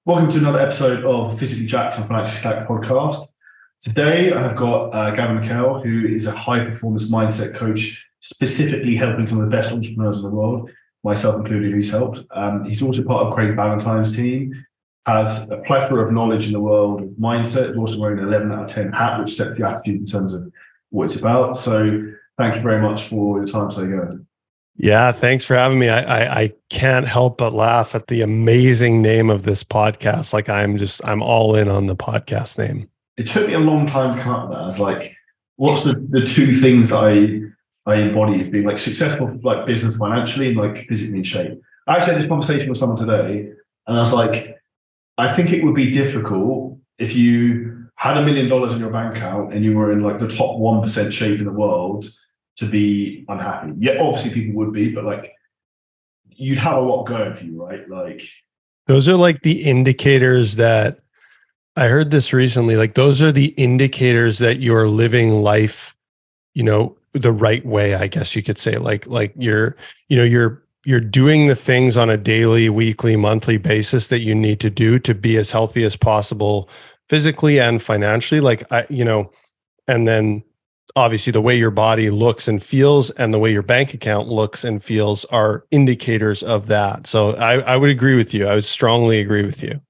Welcome to another episode of Physically Jacked and Financially Stacked podcast. Today, I have got Gavin Mchale, who is a high-performance mindset coach, specifically helping some of the best entrepreneurs in the world, myself included, who's helped. He's also part of Craig Ballantyne's team, has a plethora of knowledge in the world of mindset. He's also wearing an 11 out of 10 hat, which sets the attitude in terms of what it's about. So thank you very much for your time today, Gavin. Yeah, thanks for having me. I can't help but laugh at the amazing name of this podcast. Like I'm all in on the podcast name. It took me a long time to come up with that. I was like, what's the two things that I embody as being like successful, like business financially and like physically in shape. I actually had this conversation with someone today and I was like, I think it would be difficult if you had $1 million in your bank account and you were in like the top 1% shape in the world to be unhappy. Yeah, obviously people would be, but like you'd have a lot going for you, right? Like those are like the indicators that I heard this recently. Like those are the indicators that you're living life, the right way, I guess you could say. Like you're doing the things on a daily, weekly, monthly basis that you need to do to be as healthy as possible physically and financially. And then obviously the way your body looks and feels and the way your bank account looks and feels are indicators of that. So I would agree with you. I would strongly agree with you.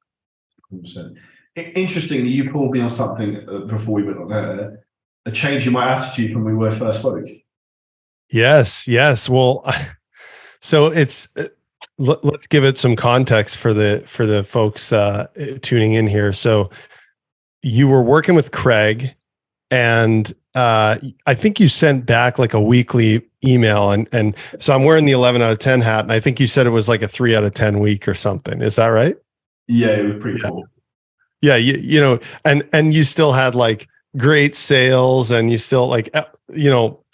100%. Interestingly, you pulled me on something before we went on there, a change in my attitude from when we first spoke. Yes. Well, so let's give it some context for the folks tuning in here. So you were working with Craig and I think you sent back like a weekly email and so I'm wearing the 11 out of 10 hat and I think you said it was like a 3 out of 10 week or something. Is that right? Yeah, it was pretty cool. Yeah. And you still had like great sales and you still like,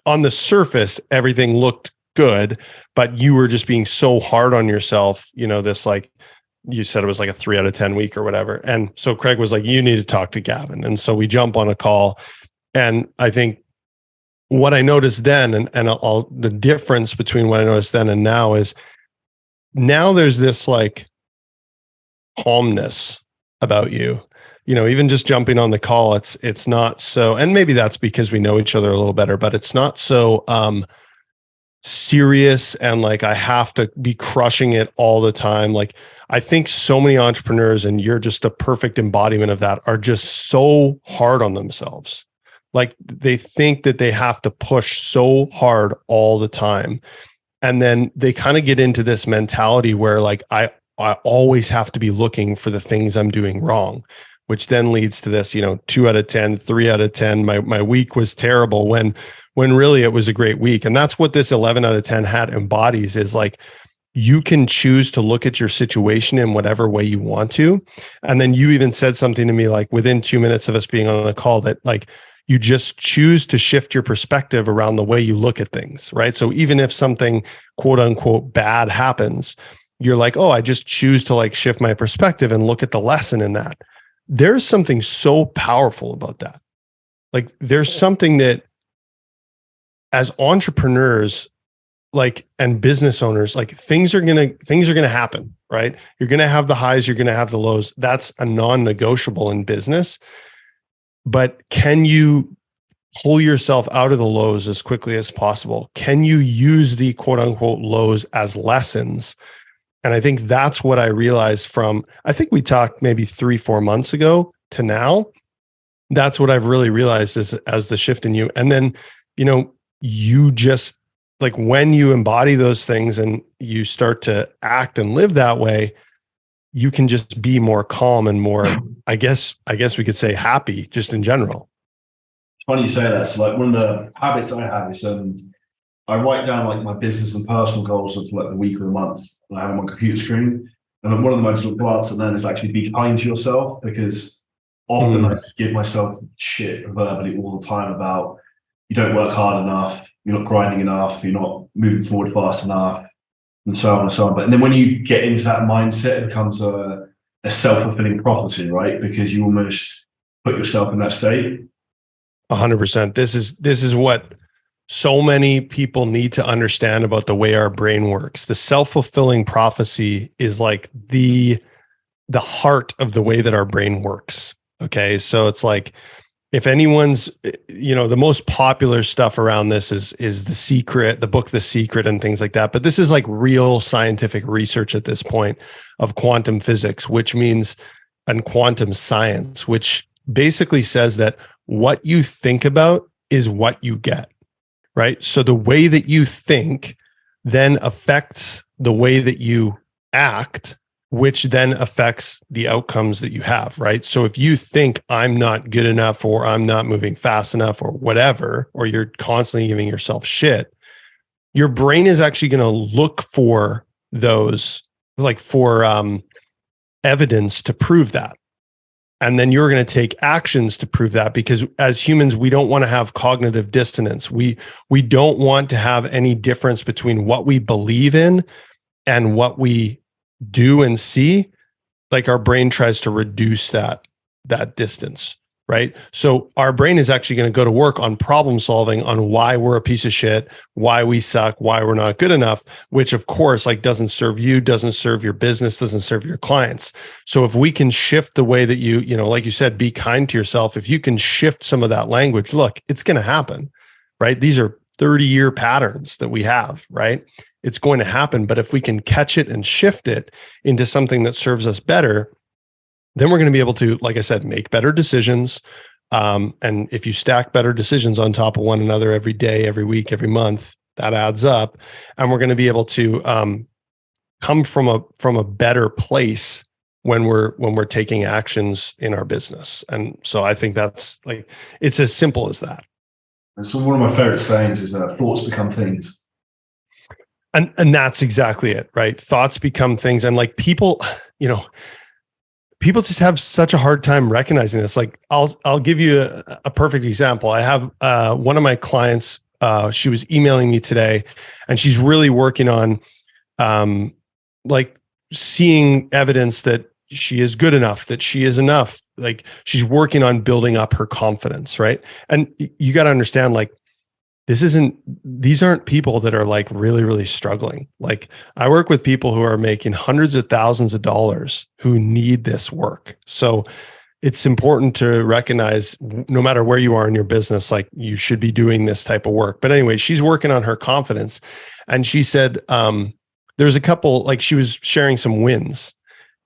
on the surface, everything looked good, but you were just being so hard on yourself, this like, you said it was like a 3 out of 10 week or whatever. And so Craig was like, you need to talk to Gavin. And so we jump on a call. And I think what I noticed then and all the difference between what I noticed then and now is now there's this like calmness about you, even just jumping on the call, it's not so, and maybe that's because we know each other a little better, but it's not so serious and like I have to be crushing it all the time. Like I think so many entrepreneurs, and you're just a perfect embodiment of that, are just so hard on themselves. Like they think that they have to push so hard all the time. And then they kind of get into this mentality where like, I always have to be looking for the things I'm doing wrong, which then leads to this, 2 out of 10, 3 out of 10. My week was terrible when really it was a great week. And that's what this 11 out of 10 hat embodies is like, you can choose to look at your situation in whatever way you want to. And then you even said something to me like within 2 minutes of us being on the call that like, you just choose to shift your perspective around the way you look at things, right? So even if something quote unquote bad happens, you're like, oh, I just choose to like shift my perspective and look at the lesson in that. There's something so powerful about that. Like there's something that as entrepreneurs, like, and business owners, like things are going to happen, right? You're going to have the highs, you're going to have the lows. That's a non-negotiable in business. But can you pull yourself out of the lows as quickly as possible? Can you use the quote unquote lows as lessons? And I think that's what I realized from, I think we talked maybe 3-4 months ago to now. That's what I've really realized as the shift in you. And then, you just like when you embody those things and you start to act and live that way, you can just be more calm and more, I guess we could say happy just in general. It's funny you say that. So like one of the habits I have is I write down like my business and personal goals of like the week or the month, and I have them on my computer screen. And then one of the most important parts of them is actually be kind to yourself, because often I just give myself shit verbally all the time about you don't work hard enough, you're not grinding enough, you're not moving forward fast enough, and so on and so on. But and then when you get into that mindset, it becomes a self-fulfilling prophecy, right? Because you almost put yourself in that state. 100%. This is what so many people need to understand about the way our brain works. The self-fulfilling prophecy is like the the heart of the way that our brain works. Okay. So it's like, if anyone's, the most popular stuff around this is The Secret, the book, The Secret, and things like that. But this is like real scientific research at this point of quantum physics, which means, and quantum science, which basically says that what you think about is what you get, right? So the way that you think then affects the way that you act, which then affects the outcomes that you have, right? So if you think I'm not good enough, or I'm not moving fast enough, or whatever, or you're constantly giving yourself shit, your brain is actually going to look for those, like for evidence to prove that. And then you're going to take actions to prove that, because as humans, we don't want to have cognitive dissonance. We don't want to have any difference between what we believe in and what we do and see. Like our brain tries to reduce that distance, right? So our brain is actually going to go to work on problem solving, on why we're a piece of shit, why we suck, why we're not good enough, which of course like doesn't serve you, doesn't serve your business, doesn't serve your clients. So if we can shift the way that you like you said, be kind to yourself. If you can shift some of that language, look, it's going to happen, right? These are 30-year patterns that we have, right? It's going to happen. But if we can catch it and shift it into something that serves us better, then we're going to be able to, like I said, make better decisions. And if you stack better decisions on top of one another every day, every week, every month, that adds up. And we're going to be able to come from a better place when we're taking actions in our business. And so I think that's like, it's as simple as that. And so one of my favorite sayings is thoughts become things. And that's exactly it, right? Thoughts become things. And like people just have such a hard time recognizing this. Like I'll give you a perfect example. I have one of my clients, she was emailing me today, and she's really working on like seeing evidence that she is good enough, that she is enough. Like she's working on building up her confidence, right? And you got to understand, like, these aren't people that are like really, really struggling. Like I work with people who are making hundreds of thousands of dollars who need this work. So it's important to recognize, no matter where you are in your business, like you should be doing this type of work. But anyway, she's working on her confidence. And she said, there's a couple, like she was sharing some wins.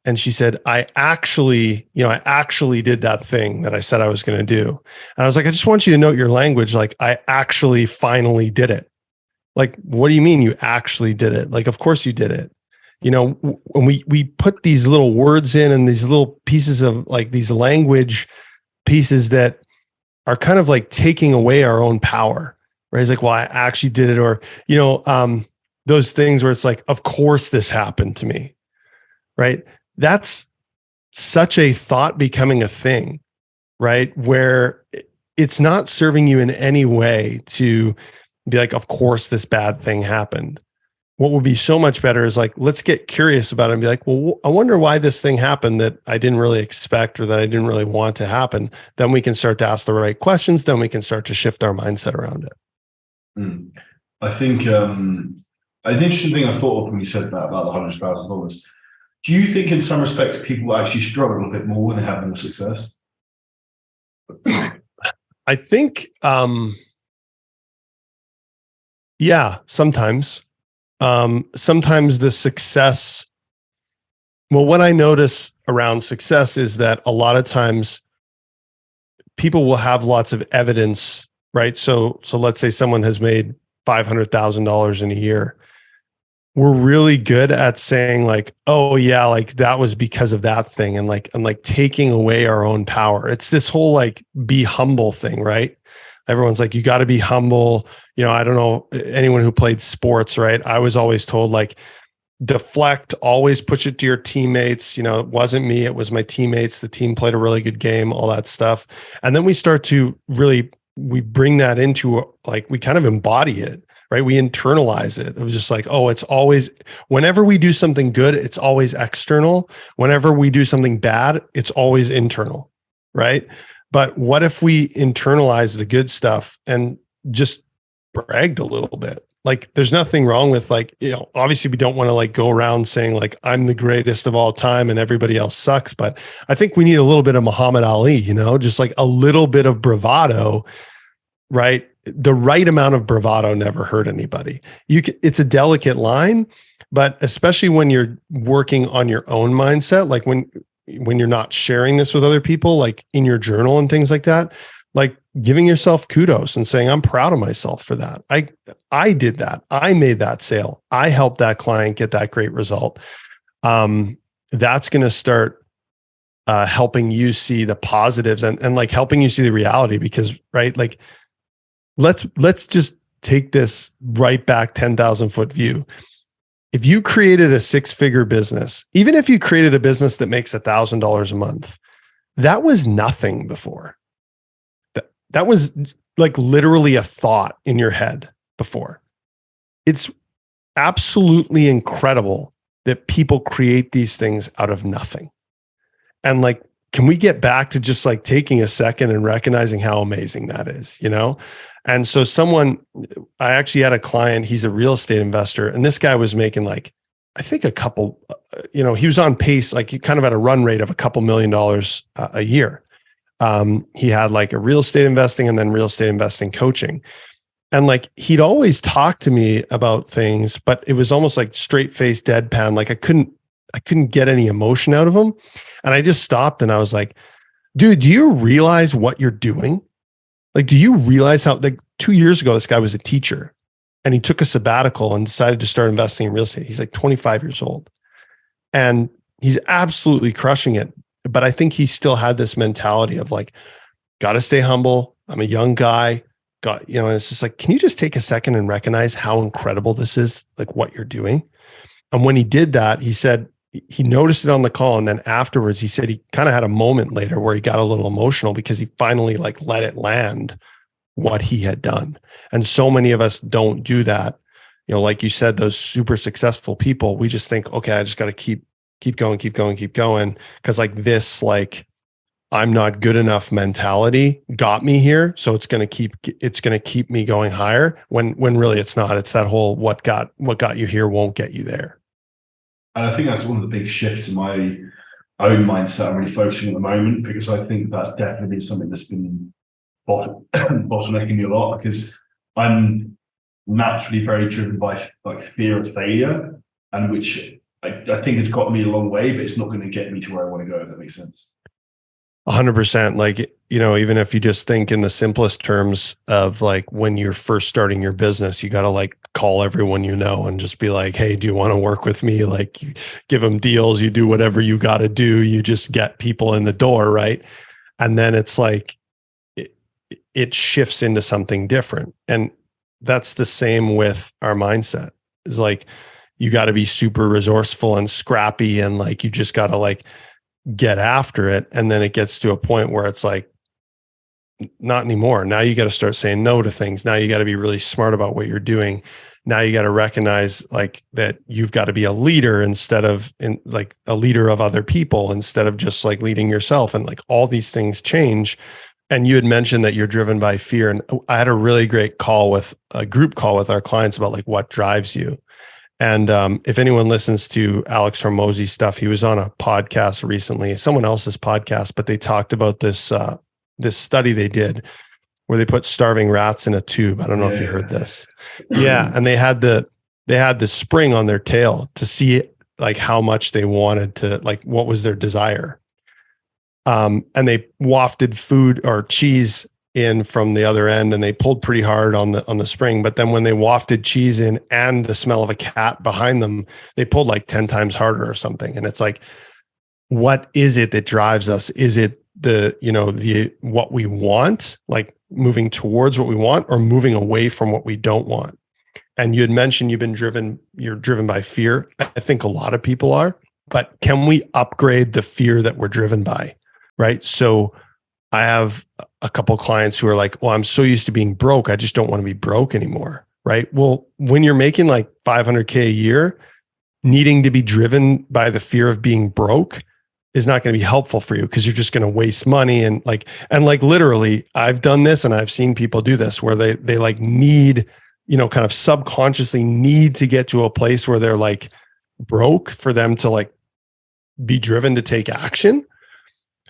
And she said, I actually did that thing that I said I was going to do. And I was like, I just want you to note your language. Like, I actually finally did it. Like, what do you mean you actually did it? Like, of course you did it. When we put these little words in and these little pieces of like these language pieces that are kind of like taking away our own power, right? It's like, well, I actually did it. Or, those things where it's like, of course this happened to me, right? That's such a thought becoming a thing, right? Where it's not serving you in any way to be like, of course, this bad thing happened. What would be so much better is like, let's get curious about it and be like, well, I wonder why this thing happened that I didn't really expect or that I didn't really want to happen. Then we can start to ask the right questions. Then we can start to shift our mindset around it. I think an interesting thing I thought of when you said that about the $100,000. Do you think in some respects people actually struggle a bit more when they have more success? I think, yeah, sometimes. Sometimes the success, well, what I notice around success is that a lot of times people will have lots of evidence, right? So let's say someone has made $500,000 in a year. We're really good at saying like, oh yeah, like that was because of that thing. And like taking away our own power. It's this whole like, be humble thing, right? Everyone's like, you got to be humble. I don't know anyone who played sports, right? I was always told like, deflect, always push it to your teammates. It wasn't me, it was my teammates. The team played a really good game, all that stuff. And then we start to we bring that into like, we kind of embody it. Right? We internalize it. It was just like, oh, it's always, whenever we do something good, it's always external. Whenever we do something bad, it's always internal. Right? But what if we internalize the good stuff and just bragged a little bit? like, there's nothing wrong with like, obviously we don't want to like go around saying like, I'm the greatest of all time and everybody else sucks. But I think we need a little bit of Muhammad Ali, just like a little bit of bravado, right? The right amount of bravado never hurt anybody. It's a delicate line, but especially when you're working on your own mindset, like when you're not sharing this with other people, like in your journal and things like that, like giving yourself kudos and saying, I'm proud of myself for that. I did that. I made that sale. I helped that client get that great result. That's going to start helping you see the positives and like helping you see the reality, because, right, like let's just take this right back 10,000 foot view. If you created a 6-figure business, even if you created a business that makes $1,000 a month, that was nothing before. That was like literally a thought in your head before. It's absolutely incredible that people create these things out of nothing. And like, can we get back to just like taking a second and recognizing how amazing that is, And so I actually had a client, he's a real estate investor, and this guy was making like, I think a couple, he was on pace, like he kind of had a run rate of a couple $1 million a year. He had like a real estate investing and then real estate investing coaching. And like, he'd always talk to me about things, but it was almost like straight face deadpan. Like I couldn't get any emotion out of him. And I just stopped and I was like, dude, do you realize what you're doing? Like, do you realize how, like 2 years ago, this guy was a teacher and he took a sabbatical and decided to start investing in real estate. He's like 25 years old and he's absolutely crushing it. But I think he still had this mentality of like, got to stay humble. I'm a young guy. And it's just like, can you just take a second and recognize how incredible this is? Like what you're doing. And when he did that, he said, he noticed it on the call. And then afterwards, he said he kind of had a moment later where he got a little emotional because he finally like let it land what he had done. And so many of us don't do that. Like you said, those super successful people, we just think, okay, I just got to keep going. Cause like this, like I'm not good enough mentality got me here. So it's going to keep me going higher when really it's not. It's that whole, what got you here won't get you there. And I think that's one of the big shifts in my own mindset I'm really focusing at the moment, because I think that's definitely something that's been bottlenecking me a lot, because I'm naturally very driven by like fear of failure, and which I think it's got me a long way, but it's not going to get me to where I want to go, if that makes sense. 100%. Like, even if you just think in the simplest terms of like when you're first starting your business, you got to like call everyone and just be like, hey, do you want to work with me? Like you give them deals, you do whatever you got to do. You just get people in the door. Right. And then it's like, it shifts into something different. And that's the same with our mindset. Is like, you got to be super resourceful and scrappy. And like, you just got to like get after it. And then it gets to a point where it's like, not anymore. Now you got to start saying no to things. Now you got to be really smart about what you're doing. Now you got to recognize like that you've got to be a leader instead of like a leader of other people instead of just like leading yourself. And like all these things change. And you had mentioned that you're driven by fear. And I had a really great group call with our clients about like what drives you. And if anyone listens to Alex Hormozy's stuff, he was on a podcast recently, someone else's podcast, but they talked about this study they did where they put starving rats in a tube. I don't know if you heard this. Yeah. And they had the spring on their tail to see like how much they wanted to, like, what was their desire. And they wafted food or cheese in from the other end and they pulled pretty hard on the spring. But then when they wafted cheese in and the smell of a cat behind them, they pulled like 10 times harder or something. And it's like, what is it that drives us? Is it what we want, like moving towards what we want, or moving away from what we don't want? And you had mentioned you're driven by fear. I think a lot of people are, but can we upgrade the fear that we're driven by? Right. So I have a couple of clients who are like, well, I'm so used to being broke. I just don't want to be broke anymore. Right. Well, when you're making like $500K a year, needing to be driven by the fear of being broke is not going to be helpful for you, because you're just going to waste money. And literally I've done this and I've seen people do this where they like need kind of subconsciously need to get to a place where they're like broke for them to like be driven to take action.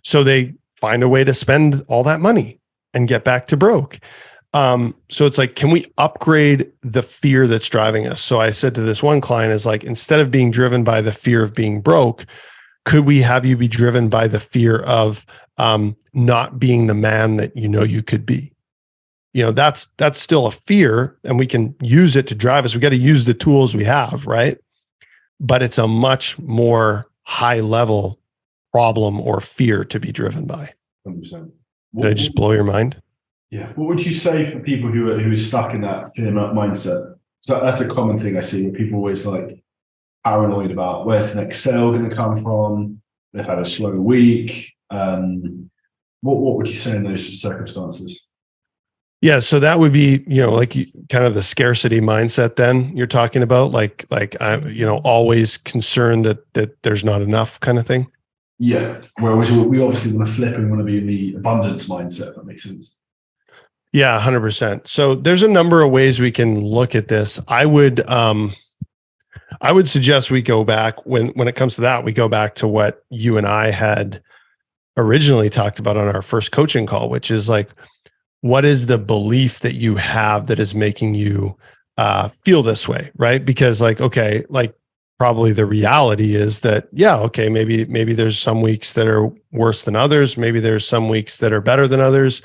So they find a way to spend all that money and get back to broke. So it's like, can we upgrade the fear that's driving us? So I said to this one client is like, instead of being driven by the fear of being broke, could we have you be driven by the fear of not being the man that you know you could be? That's still a fear, and we can use it to drive us. We got to use the tools we have, right? But it's a much more high level problem or fear to be driven by. 100%. Did I just blow your mind? Yeah. What would you say for people who are stuck in that fear mindset? So that's a common thing I see, where people always like paranoid about where's the next sale going to come from. They've had a slow week. What would you say in those circumstances? Yeah, so that would be, kind of the scarcity mindset. Then you're talking about like I'm, always concerned that there's not enough kind of thing. Yeah. Whereas we obviously want to flip and want to be in the abundance mindset. If that makes sense. Yeah, 100%. So there's a number of ways we can look at this. I would suggest we go back when it comes to that, we go back to what you and I had originally talked about on our first coaching call, which is like, what is the belief that you have that is making you feel this way, right? Because probably the reality is that, maybe there's some weeks that are worse than others. Maybe there's some weeks that are better than others.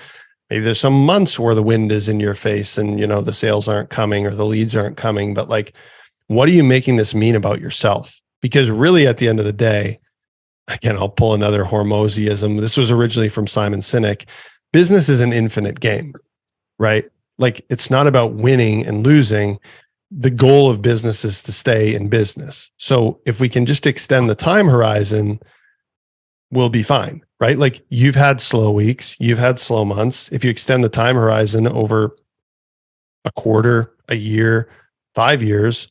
Maybe there's some months where the wind is in your face and, the sales aren't coming or the leads aren't coming. But like, what are you making this mean about yourself? Because really at the end of the day, again, I'll pull another Hormozyism. This was originally from Simon Sinek. Business is an infinite game, right? Like, it's not about winning and losing. The goal of business is to stay in business. So if we can just extend the time horizon, we'll be fine, right? Like, you've had slow weeks, you've had slow months. If you extend the time horizon over a quarter, a year, 5 years,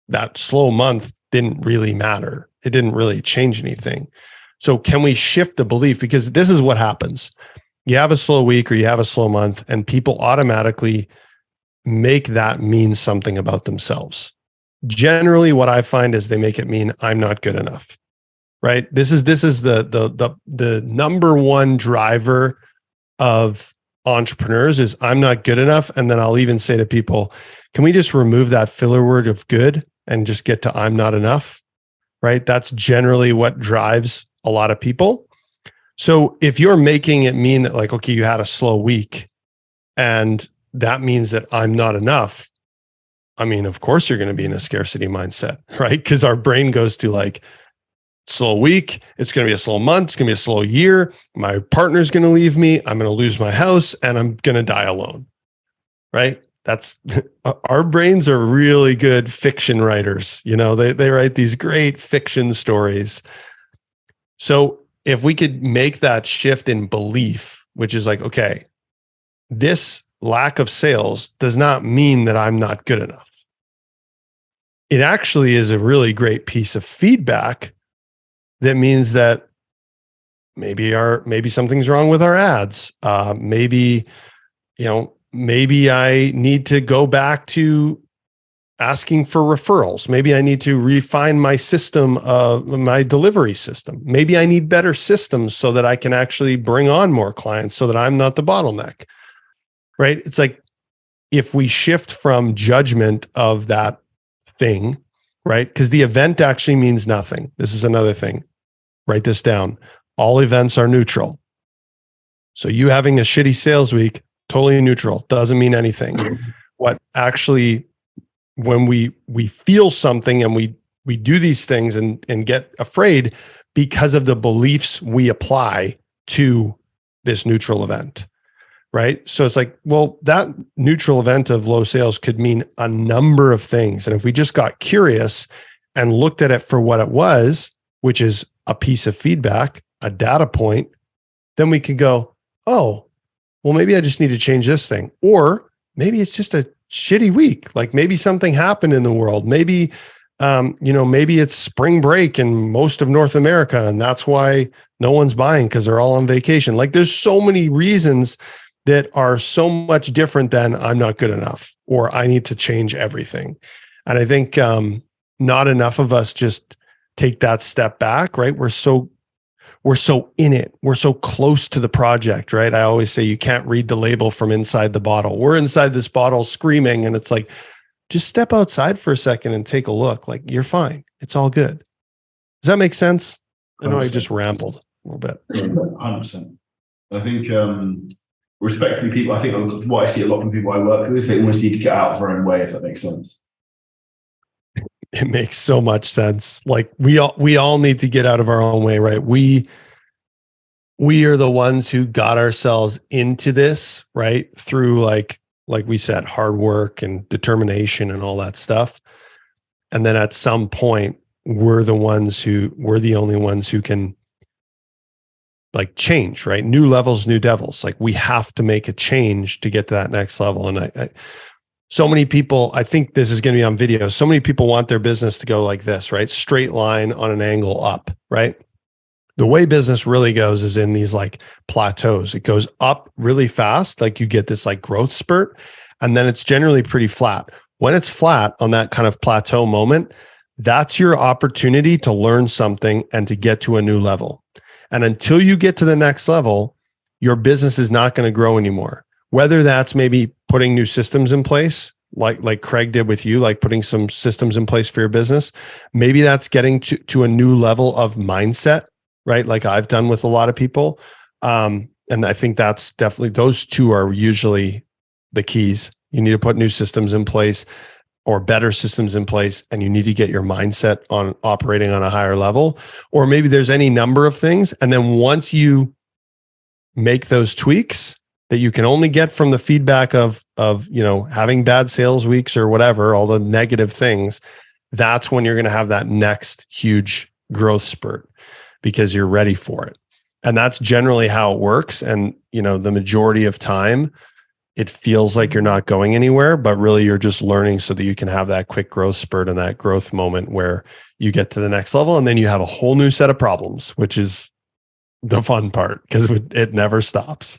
that slow month didn't really matter. It didn't really change anything. So can we shift the belief? Because this is what happens. You have a slow week or you have a slow month, and people automatically make that mean something about themselves. Generally, what I find is they make it mean I'm not good enough, right? This is the number one driver of entrepreneurs is I'm not good enough. And then I'll even say to people, can we just remove that filler word of good and just get to I'm not enough, right? That's generally what drives a lot of people. So if you're making it mean that like, okay, you had a slow week and that means that I'm not enough, I mean, of course you're going to be in a scarcity mindset, right? Because our brain goes to like, slow week, it's going to be a slow month, it's going to be a slow year, my partner's going to leave me, I'm going to lose my house, and I'm going to die alone, right? That's our brains are really good fiction writers. They write these great fiction stories. So if we could make that shift in belief, which is like, okay, this lack of sales does not mean that I'm not good enough. It actually is a really great piece of feedback that means that maybe something's wrong with our ads. Maybe I need to go back to asking for referrals. Maybe I need to refine my system, my delivery system. Maybe I need better systems so that I can actually bring on more clients so that I'm not the bottleneck, right? It's like, if we shift from judgment of that thing, right? Because the event actually means nothing. This is another thing. Write this down. All events are neutral. So you having a shitty sales week, totally neutral, doesn't mean anything. What actually, when we feel something and we do these things and get afraid because of the beliefs we apply to this neutral event, right? So it's like, well, that neutral event of low sales could mean a number of things. And if we just got curious and looked at it for what it was, which is a piece of feedback, a data point, then we could go, oh, well, maybe I just need to change this thing. Or maybe it's just a shitty week. Like maybe something happened in the world. Maybe, maybe it's spring break in most of North America, and that's why no one's buying because they're all on vacation. Like there's so many reasons that are so much different than I'm not good enough or I need to change everything. And I think not enough of us just take that step back, right? We're so in it. We're so close to the project, right? I always say you can't read the label from inside the bottle. We're inside this bottle screaming, and it's like, just step outside for a second and take a look. Like, you're fine. It's all good. Does that make sense? I know 100%. I just rambled a little bit. 100%. I think respectfully, people, I think what I see a lot from people I work with, they almost need to get out of their own way, if that makes sense. It makes so much sense. Like we all need to get out of our own way, right? We are the ones who got ourselves into this, right? Through like we said, hard work and determination and all that stuff. And then at some point, we're the only ones who can like change, right? New levels, new devils. Like we have to make a change to get to that next level. And so many people, I think this is going to be on video. So many people want their business to go like this, right? Straight line on an angle up, right? The way business really goes is in these like plateaus. It goes up really fast. Like you get this like growth spurt, and then it's generally pretty flat. When it's flat on that kind of plateau moment, that's your opportunity to learn something and to get to a new level. And until you get to the next level, your business is not going to grow anymore. Whether that's maybe putting new systems in place, like Craig did with you, like putting some systems in place for your business. Maybe that's getting to a new level of mindset, right? Like I've done with a lot of people. And I think that's definitely, those two are usually the keys. You need to put new systems in place or better systems in place, and you need to get your mindset on operating on a higher level. Or maybe there's any number of things. And then once you make those tweaks that you can only get from the feedback of having bad sales weeks or whatever, all the negative things, that's when you're going to have that next huge growth spurt because you're ready for it. And that's generally how it works. And, the majority of time, it feels like you're not going anywhere, but really you're just learning so that you can have that quick growth spurt and that growth moment where you get to the next level. And then you have a whole new set of problems, which is the fun part because it never stops.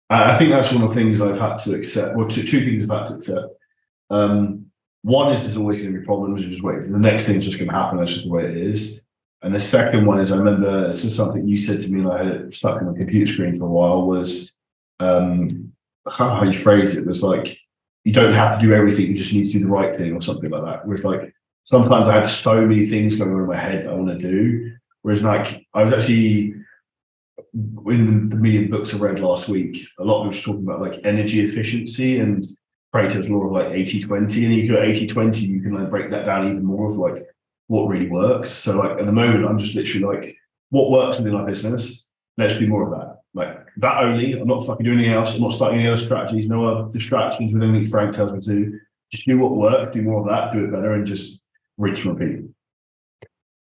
I think that's one of the things I've had to accept. Well, two things I've had to accept. One is there's always going to be problems. You just wait for the next thing's just going to happen. That's just the way it is. And the second one is, I remember this is something you said to me, and I had it stuck on the computer screen for a while. Was I can't know how you phrased it. It was like you don't have to do everything. You just need to do the right thing, or something like that. Whereas like sometimes I have so many things going on in my head that I want to do. Whereas like I was actually, in the million books I read last week, a lot of them were talking about like energy efficiency and Plateaus law of like 80-20, and you go 80-20, you can like break that down even more of like what really works. So like at the moment, I'm just literally like, what works within our business? Let's do more of that. Like that only. I'm not fucking doing anything else. I'm not starting any other strategies. No other distractions with anything Frank tells me to do. Just do what works. Do more of that. Do it better, and just rinse and repeat.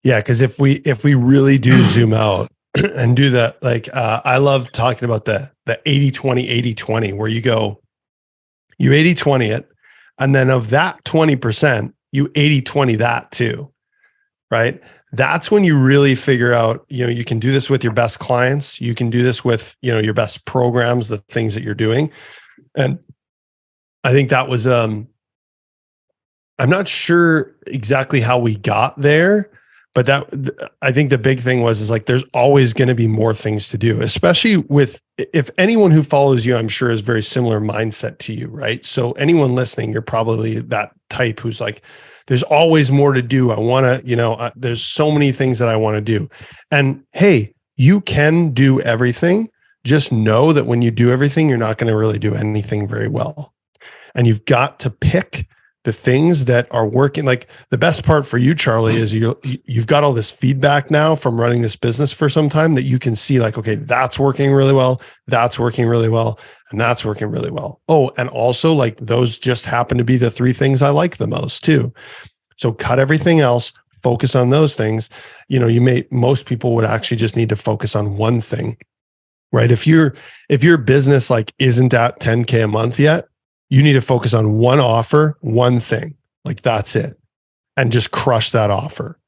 Yeah, because if we really do zoom out and do that, like I love talking about the 80-20, 80-20, where you 80-20 it, and then of that 20%, you 80-20 that too, right? That's when you really figure out, you can do this with your best clients. You can do this with, your best programs, the things that you're doing. And I think that was, I'm not sure exactly how we got there, but I think the big thing is like, there's always going to be more things to do, especially if anyone who follows you, I'm sure is very similar mindset to you, right? So anyone listening, you're probably that type who's like, there's always more to do. I want to, there's so many things that I want to do. And hey, you can do everything. Just know that when you do everything, you're not going to really do anything very well. And you've got to pick the things that are working. Like the best part for you, Charlie, is you've got all this feedback now from running this business for some time that you can see like, okay, that's working really well. That's working really well. And that's working really well. Oh, and also like those just happen to be the three things I like the most too. So cut everything else, focus on those things. Most people would actually just need to focus on one thing, right? If your business like isn't at 10K a month yet, you need to focus on one offer, one thing, like that's it, and just crush that offer.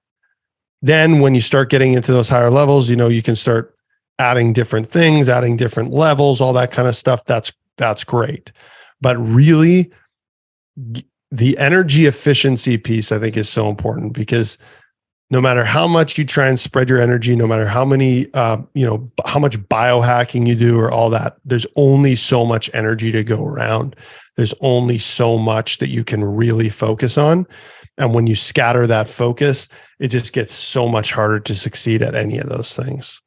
Then when you start getting into those higher levels, you can start adding different things, adding different levels, all that kind of stuff. That's that's great. But really, the energy efficiency piece, I think, is so important, because no matter how much you try and spread your energy, no matter how many, how much biohacking you do or all that, there's only so much energy to go around. There's only so much that you can really focus on. And when you scatter that focus, it just gets so much harder to succeed at any of those things.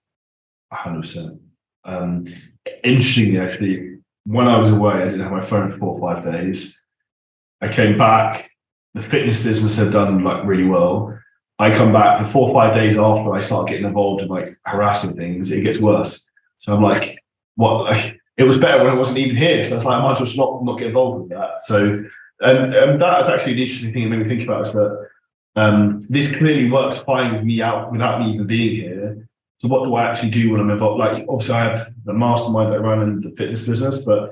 100%. Interestingly, actually, when I was away, I didn't have my phone for 4 or 5 days. I came back, the fitness business had done like really well. I come back the 4 or 5 days after I start getting involved in like harassing things, it gets worse. So I'm like, what? Like, it was better when it wasn't even here. So it's like, I might as well not get involved with that. So, and that's actually the interesting thing that made me think about, is that this clearly works fine with me out without me even being here. So what do I actually do when I'm involved? Like, obviously I have the mastermind that I run in the fitness business, but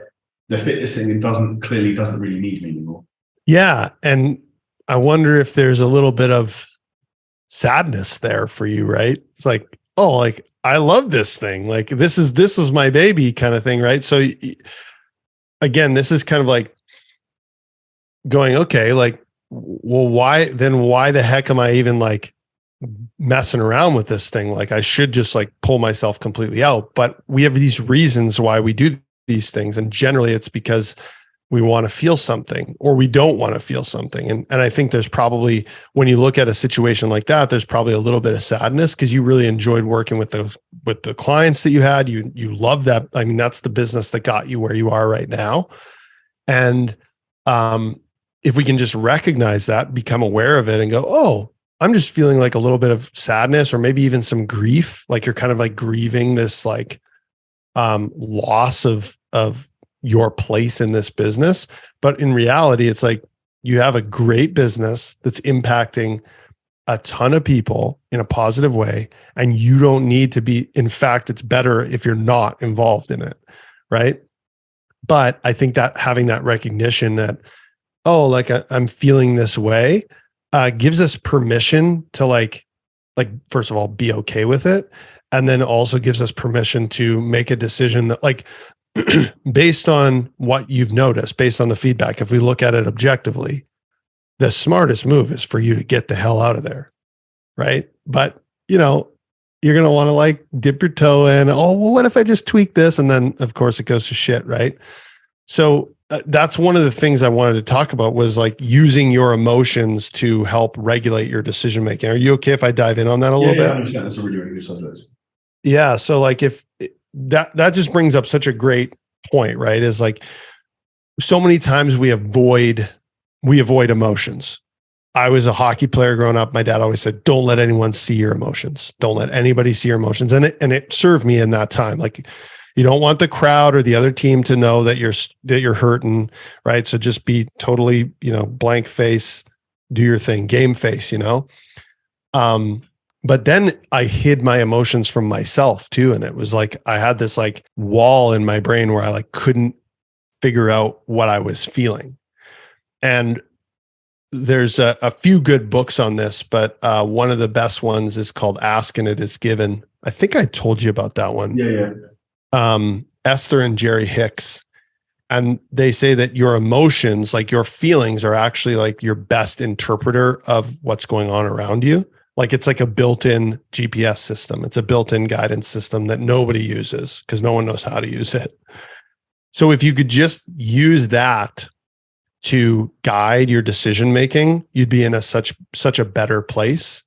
the fitness thing, it doesn't really need me anymore. Yeah. And I wonder if there's a little bit of sadness there for you, right? It's like, oh, like, I love this thing. Like, this is my baby kind of thing, right? So again, this is kind of like going, okay, like, well, why the heck am I even like messing around with this thing? Like, I should just like pull myself completely out. But we have these reasons why we do these things. And generally it's because we want to feel something, or we don't want to feel something. And I think there's probably, when you look at a situation like that, there's probably a little bit of sadness, because you really enjoyed working with the clients that you had. You love that. I mean, that's the business that got you where you are right now. And if we can just recognize that, become aware of it and go, oh, I'm just feeling like a little bit of sadness, or maybe even some grief. Like, you're kind of like grieving this like loss of your place in this business. But in reality, it's like, you have a great business that's impacting a ton of people in a positive way, and you don't need to be. In fact, it's better if you're not involved in it, right? But I think that having that recognition that, oh, like, I'm feeling this way, gives us permission to like first of all, be okay with it. And then also gives us permission to make a decision that, like, based on what you've noticed, based on the feedback, if we look at it objectively, the smartest move is for you to get the hell out of there. Right. But, you're going to want to like dip your toe in. Oh, well, what if I just tweak this? And then of course it goes to shit. Right. So that's one of the things I wanted to talk about, was like using your emotions to help regulate your decision making. Are you okay if I dive in on that a little bit? Yeah, that's a really, really good subject. Yeah. So like, if that just brings up such a great point, right? Is like, so many times we avoid emotions. I was a hockey player growing up. My dad always said, don't let anyone see your emotions. Don't let anybody see your emotions. And it served me in that time. Like, you don't want the crowd or the other team to know that you're hurting, right? So just be totally, blank face, do your thing, game face, But then I hid my emotions from myself too. And it was like, I had this like wall in my brain where I like couldn't figure out what I was feeling. And there's a few good books on this, but one of the best ones is called Ask and It Is Given. I think I told you about that one. Yeah. Esther and Jerry Hicks. And they say that your emotions, like your feelings, are actually like your best interpreter of what's going on around you. Like, it's like a built-in GPS system. It's a built-in guidance system that nobody uses because no one knows how to use it. So if you could just use that to guide your decision-making, you'd be in such a better place,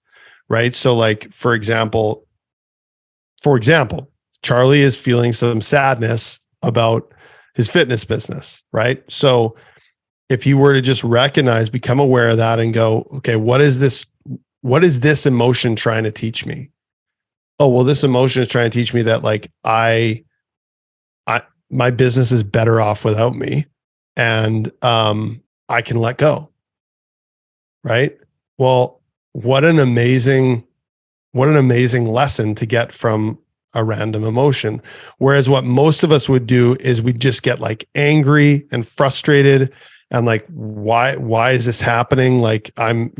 right? So like, for example, Charlie is feeling some sadness about his fitness business, right? So if you were to just recognize, become aware of that and go, okay, what is this emotion trying to teach me? Oh, well, this emotion is trying to teach me that like my business is better off without me, and I can let go. Right? Well, what an amazing lesson to get from a random emotion. Whereas what most of us would do is we'd just get like angry and frustrated and like, why is this happening? Like, I'm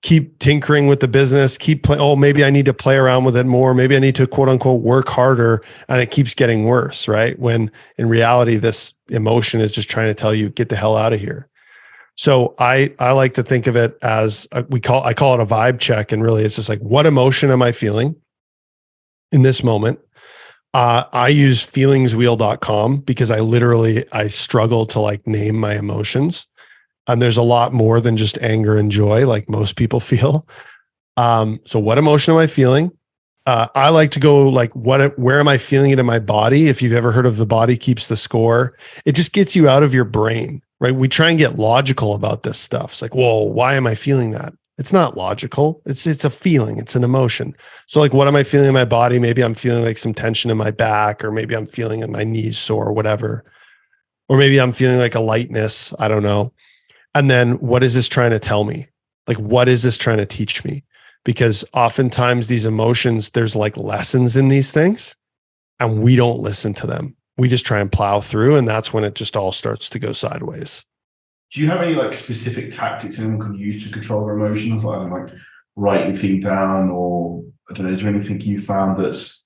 keep tinkering with the business, oh, maybe I need to play around with it more. Maybe I need to quote unquote work harder, and it keeps getting worse, right? When in reality, this emotion is just trying to tell you, get the hell out of here. So I like to think of it as I call it a vibe check. And really it's just like, what emotion am I feeling in this moment? I use feelingswheel.com because I struggle to like name my emotions. And there's a lot more than just anger and joy, like most people feel. So what emotion am I feeling? I like to go like, where am I feeling it in my body? If you've ever heard of the body keeps the score, it just gets you out of your brain, right? We try and get logical about this stuff. It's like, whoa, why am I feeling that? It's not logical. It's a feeling. It's an emotion. So like, what am I feeling in my body? Maybe I'm feeling like some tension in my back, or maybe I'm feeling in my knees sore or whatever. Or maybe I'm feeling like a lightness. I don't know. And then what is this trying to tell me? Like, what is this trying to teach me? Because oftentimes these emotions, there's like lessons in these things and we don't listen to them. We just try and plow through. And that's when it just all starts to go sideways. Do you have any like specific tactics anyone can use to control their emotions? Like write anything down, or I don't know, is there anything you found that's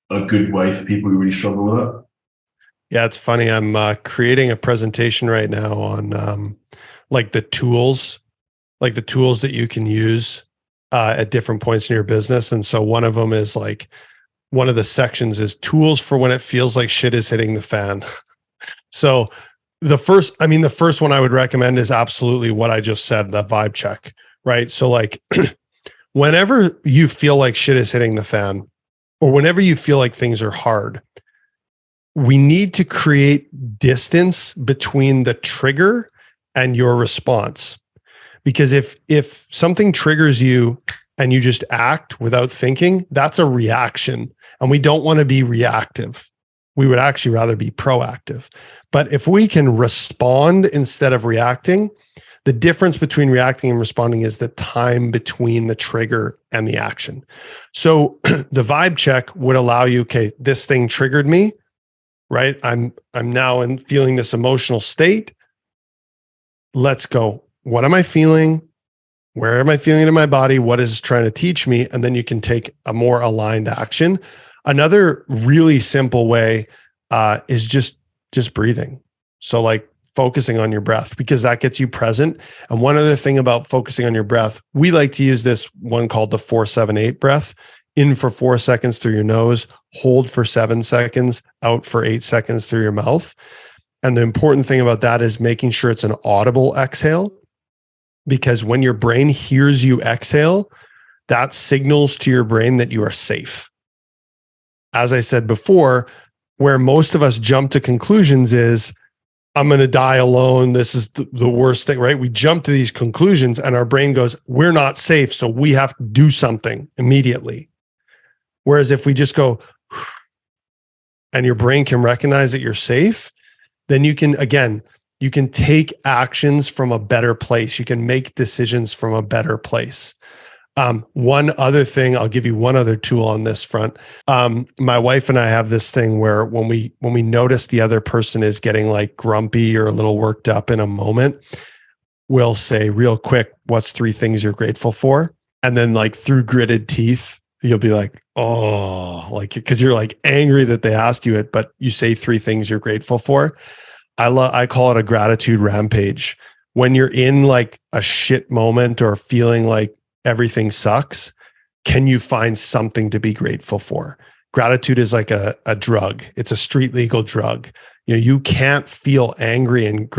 a good way for people who really struggle with it? Yeah, it's funny. I'm creating a presentation right now on like the tools that you can use at different points in your business. And so one of them is like, one of the sections is tools for when it feels like shit is hitting the fan. So the first one I would recommend is absolutely what I just said, the vibe check, right? So like whenever you feel like shit is hitting the fan, or whenever you feel like things are hard, we need to create distance between the trigger and your response. Because if something triggers you and you just act without thinking, that's a reaction. And we don't want to be reactive. We would actually rather be proactive. But if we can respond instead of reacting, the difference between reacting and responding is the time between the trigger and the action. So the vibe check would allow you, okay, this thing triggered me, right? I'm now feeling this emotional state. Let's go. What am I feeling? Where am I feeling it in my body? What is it trying to teach me? And then you can take a more aligned action. Another really simple way is just breathing. So like focusing on your breath, because that gets you present. And one other thing about focusing on your breath, we like to use this one called the 4-7-8 breath. In for 4 seconds through your nose, hold for 7 seconds, out for 8 seconds through your mouth. And the important thing about that is making sure it's an audible exhale, because when your brain hears you exhale, that signals to your brain that you are safe. As I said before, where most of us jump to conclusions is, I'm going to die alone. This is the worst thing, right? We jump to these conclusions and our brain goes, we're not safe, so we have to do something immediately. Whereas if we just go, and your brain can recognize that you're safe, then you can take actions from a better place. You can make decisions from a better place. One other thing, I'll give you one other tool on this front. My wife and I have this thing where when we notice the other person is getting like grumpy or a little worked up in a moment, we'll say real quick, what's 3 things you're grateful for? And then like through gritted teeth, you'll be like, oh, like, because you're like angry that they asked you it, but you say 3 things you're grateful for. I call it a gratitude rampage. When you're in like a shit moment or feeling like everything sucks, can you find something to be grateful for? Gratitude is like a drug. It's a street legal drug. You know, you can't feel angry and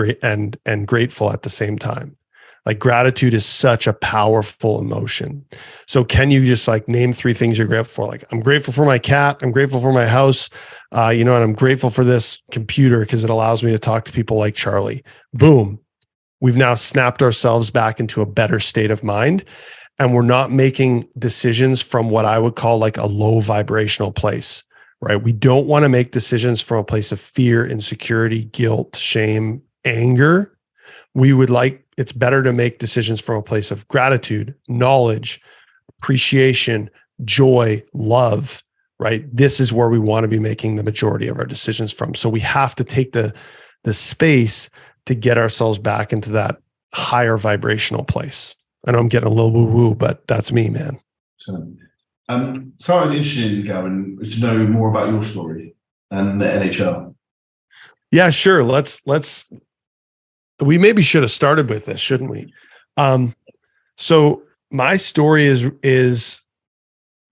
grateful at the same time. Like gratitude is such a powerful emotion. So can you just like name 3 things you're grateful for? Like, I'm grateful for my cat. I'm grateful for my house. And I'm grateful for this computer because it allows me to talk to people like Charlie. Boom. We've now snapped ourselves back into a better state of mind. And we're not making decisions from what I would call like a low vibrational place, right? We don't want to make decisions from a place of fear, insecurity, guilt, shame, anger. It's better to make decisions from a place of gratitude, knowledge, appreciation, joy, love, right? This is where we want to be making the majority of our decisions from. So we have to take the space to get ourselves back into that higher vibrational place. I know I'm getting a little woo-woo, but that's me, man. So, so I was interested in, Gavin, was to know more about your story and the NHL. Yeah, sure. We maybe should have started with this, shouldn't we? So my story is,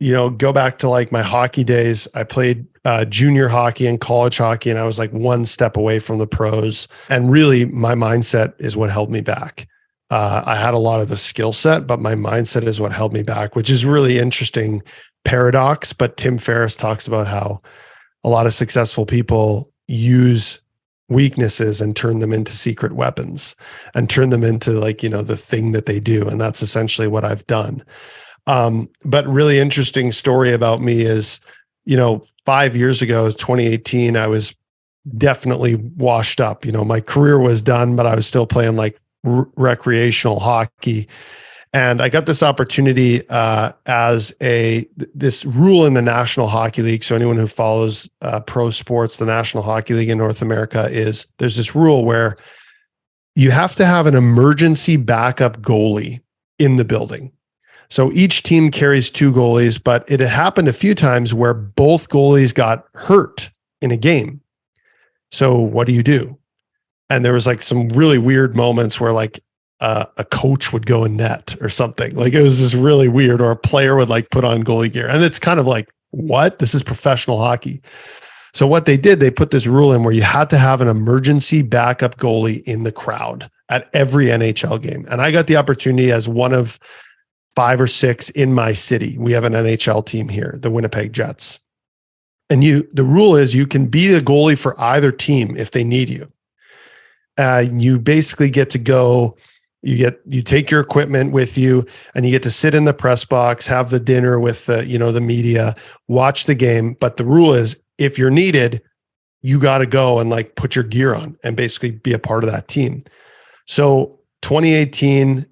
go back to like my hockey days. I played junior hockey and college hockey, and I was like one step away from the pros. And really, my mindset is what held me back. I had a lot of the skill set, but my mindset is what held me back, which is really interesting paradox. But Tim Ferriss talks about how a lot of successful people use weaknesses and turn them into secret weapons and turn them into like, the thing that they do. And that's essentially what I've done. But really interesting story about me is, 5 years ago, 2018, I was definitely washed up. My career was done, but I was still playing like recreational hockey. And I got this opportunity as this rule in the National Hockey League. So anyone who follows pro sports, the National Hockey League in North America, there's this rule where you have to have an emergency backup goalie in the building. So each team carries 2 goalies, but it had happened a few times where both goalies got hurt in a game. So what do? And there was like some really weird moments where like a coach would go in net or something. Like it was just really weird, or a player would like put on goalie gear. And it's kind of like, what? This is professional hockey. So what they did, they put this rule in where you had to have an emergency backup goalie in the crowd at every NHL game. And I got the opportunity as one of 5 or 6 in my city. We have an NHL team here, the Winnipeg Jets. And the rule is you can be the goalie for either team if they need you. You basically get to go, you take your equipment with you, and you get to sit in the press box, have the dinner with the media, watch the game. But the rule is if you're needed, you got to go and like put your gear on and basically be a part of that team. So 2018,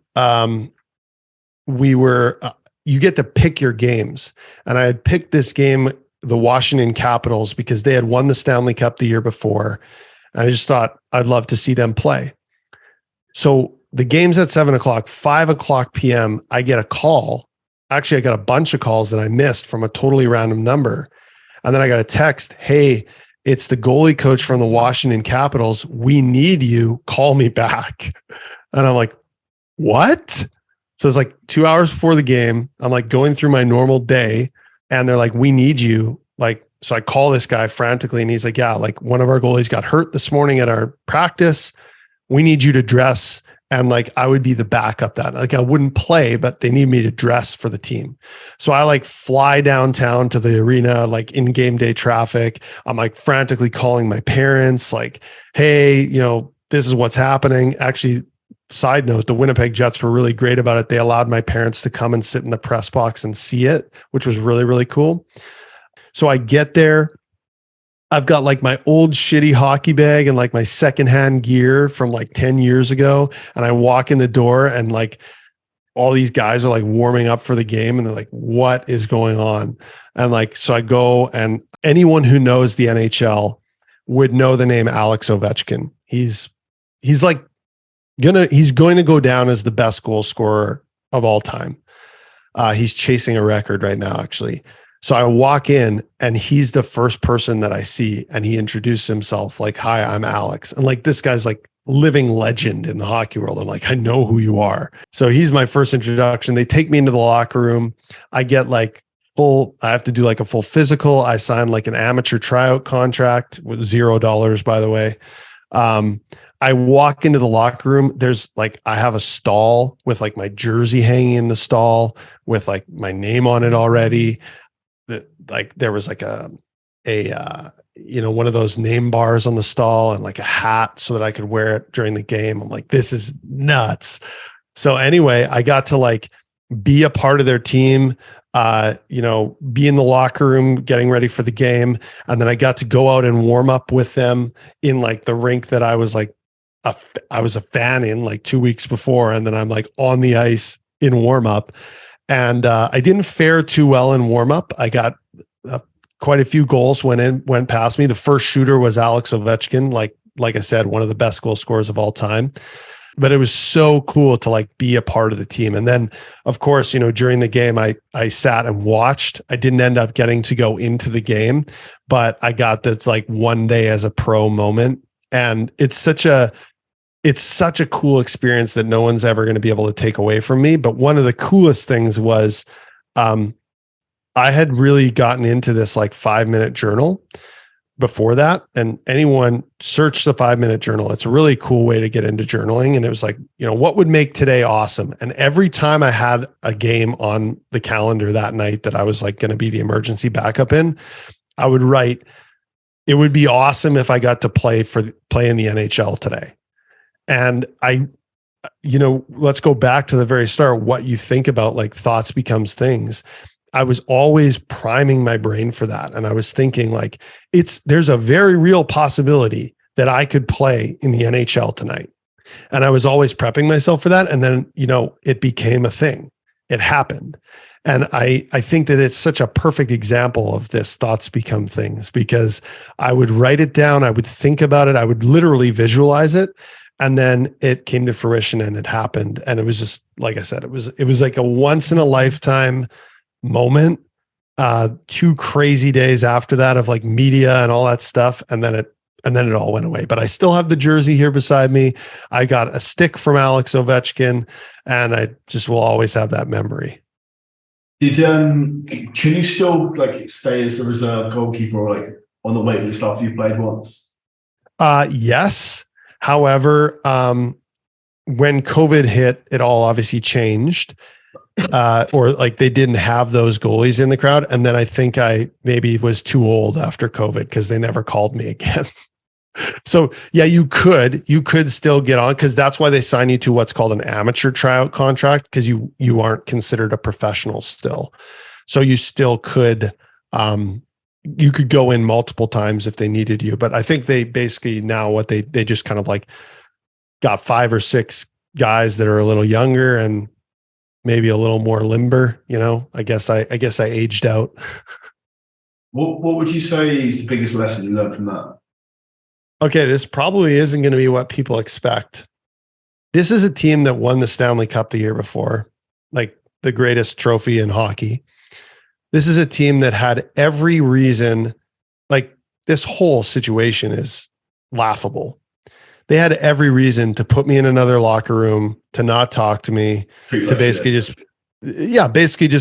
you get to pick your games. And I had picked this game, the Washington Capitals, because they had won the Stanley Cup the year before. And I just thought I'd love to see them play. So the game's at 7:00, 5:00 PM. I get a call. Actually, I got a bunch of calls that I missed from a totally random number. And then I got a text, hey, it's the goalie coach from the Washington Capitals. We need you. Call me back. And I'm like, what? So it's like 2 hours before the game. I'm like going through my normal day, and they're like, we need you. So I call this guy frantically, and he's like, yeah, like one of our goalies got hurt this morning at our practice. We need you to dress. And like, I would be the backup that, like, I wouldn't play, but they need me to dress for the team. So I like fly downtown to the arena, like in game day traffic. I'm like frantically calling my parents, like, hey, this is what's happening. Actually, side note, the Winnipeg Jets were really great about it. They allowed my parents to come and sit in the press box and see it, which was really, really cool. So I get there. I've got like my old shitty hockey bag and like my secondhand gear from like 10 years ago. And I walk in the door, and like all these guys are like warming up for the game, and they're like, what is going on? And like, so I go, and anyone who knows the NHL would know the name Alex Ovechkin. He's going to go down as the best goal scorer of all time. He's chasing a record right now, actually. So I walk in, and he's the first person that I see, and he introduced himself like, hi, I'm Alex. And like, this guy's like living legend in the hockey world. I'm like, I know who you are. So he's my first introduction. They take me into the locker room. I get like I have to do like a full physical. I sign like an amateur tryout contract with $0, by the way. I walk into the locker room. There's like, I have a stall with like my jersey hanging in the stall with like my name on it already. Like there was like one of those name bars on the stall, and like a hat so that I could wear it during the game. I'm like, this is nuts. So anyway, I got to like be a part of their team, be in the locker room getting ready for the game. And then I got to go out and warm up with them in like the rink that I was like, I was a fan in like 2 weeks before. And then I'm like on the ice in warm up. And I didn't fare too well in warm up. I got quite a few goals went past me. The first shooter was Alex Ovechkin, like I said, one of the best goal scorers of all time. but it was so cool to like be a part of the team. And then of course, during the game, I sat and watched. I didn't end up getting to go into the game, but I got this like one day as a pro moment. And it's such a cool experience that no one's ever going to be able to take away from me. But one of the coolest things was, I had really gotten into this like 5-minute journal before that. And anyone search the 5-minute journal. It's a really cool way to get into journaling. And it was like, what would make today awesome? And every time I had a game on the calendar that night that I was like going to be the emergency backup in, I would write, it would be awesome if I got to play in the NHL today. And let's go back to the very start. What you think about, like, thoughts becomes things. I was always priming my brain for that. And I was thinking like, there's a very real possibility that I could play in the NHL tonight. And I was always prepping myself for that. And then, it became a thing. It happened. And I think that it's such a perfect example of this thoughts become things, because I would write it down. I would think about it. I would literally visualize it. And then it came to fruition and it happened. And it was just, like I said, it was like a once in a lifetime moment. 2 crazy days after that of like media and all that stuff. And then it all went away. But I still have the jersey here beside me. I got a stick from Alex Ovechkin, and I just will always have that memory. Can you still like stay as the reserve goalkeeper or like on the wait list after you played once? Yes. However, when COVID hit, it all obviously changed. Or like they didn't have those goalies in the crowd. And then I think I maybe was too old after COVID because they never called me again. So yeah, you could still get on, because that's why they sign you to what's called an amateur tryout contract, because you aren't considered a professional still. So you still could, you could go in multiple times if they needed you. But I think they basically now what they just kind of like got 5 or 6 guys that are a little younger and maybe a little more limber. I guess I aged out. What would you say is the biggest lesson you learned from that? Okay, this probably isn't going to be what people expect. This is a team that won the Stanley Cup the year before, like the greatest trophy in hockey. This is a team that had every reason, like this whole situation is laughable. They had every reason to put me in another locker room, to not talk to me, to basically just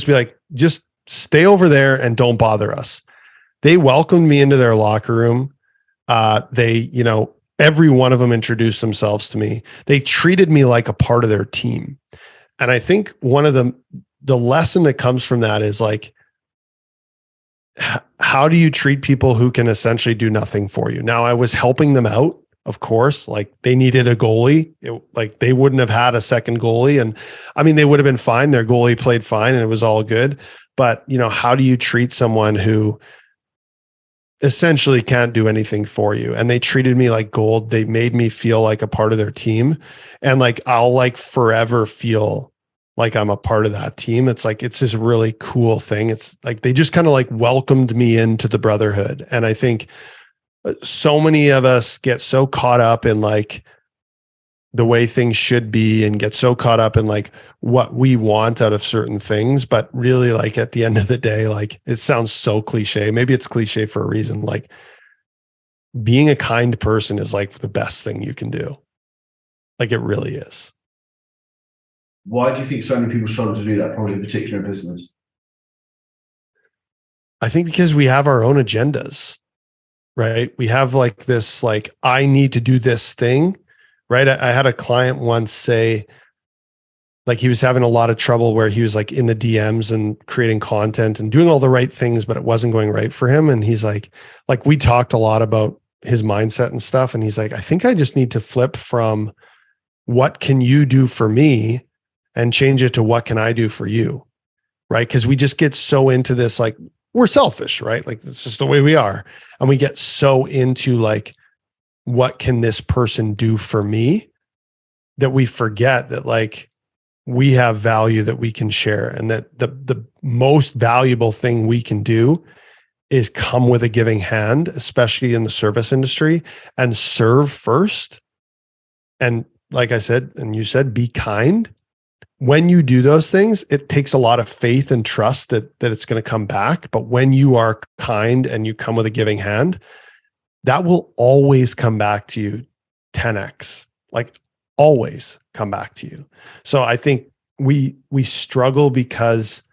be like, just stay over there and don't bother us. They welcomed me into their locker room. Every one of them introduced themselves to me. They treated me like a part of their team. And I think one of the lesson that comes from that is like, how do you treat people who can essentially do nothing for you? Now, I was helping them out, of course. Like they needed a goalie. Like they wouldn't have had a second goalie. And I mean, they would have been fine. Their goalie played fine and it was all good. But how do you treat someone who essentially can't do anything for you? And they treated me like gold. They made me feel like a part of their team. And like, I'll like forever feel like I'm a part of that team. It's like, it's this really cool thing. It's like, they just kind of like welcomed me into the brotherhood. And I think so many of us get so caught up in like the way things should be and get so caught up in like what we want out of certain things. But really, like at the end of the day, like it sounds so cliche. Maybe it's cliche for a reason. Like being a kind person is like the best thing you can do. Like it really is. Why do you think so many people struggle to do that, probably in particular in business? I think because we have our own agendas, right? We have like this, like, I need to do this thing, right? I had a client once say, like he was having a lot of trouble where he was like in the DMs and creating content and doing all the right things, but it wasn't going right for him. And he's like we talked a lot about his mindset and stuff. And he's like, I think I just need to flip from what can you do for me and change it to what can I do for you, right? Because we just get so into this, like we're selfish, right? Like it's just the way we are. And we get so into like, what can this person do for me, that we forget that like we have value that we can share, and that the most valuable thing we can do is come with a giving hand, especially in the service industry, and serve first and like I said, and you said, be kind. When you do those things, it takes a lot of faith and trust that it's going to come back. But when you are kind and you come with a giving hand, that will always come back to you 10x, like always come back to you. So I think we struggle because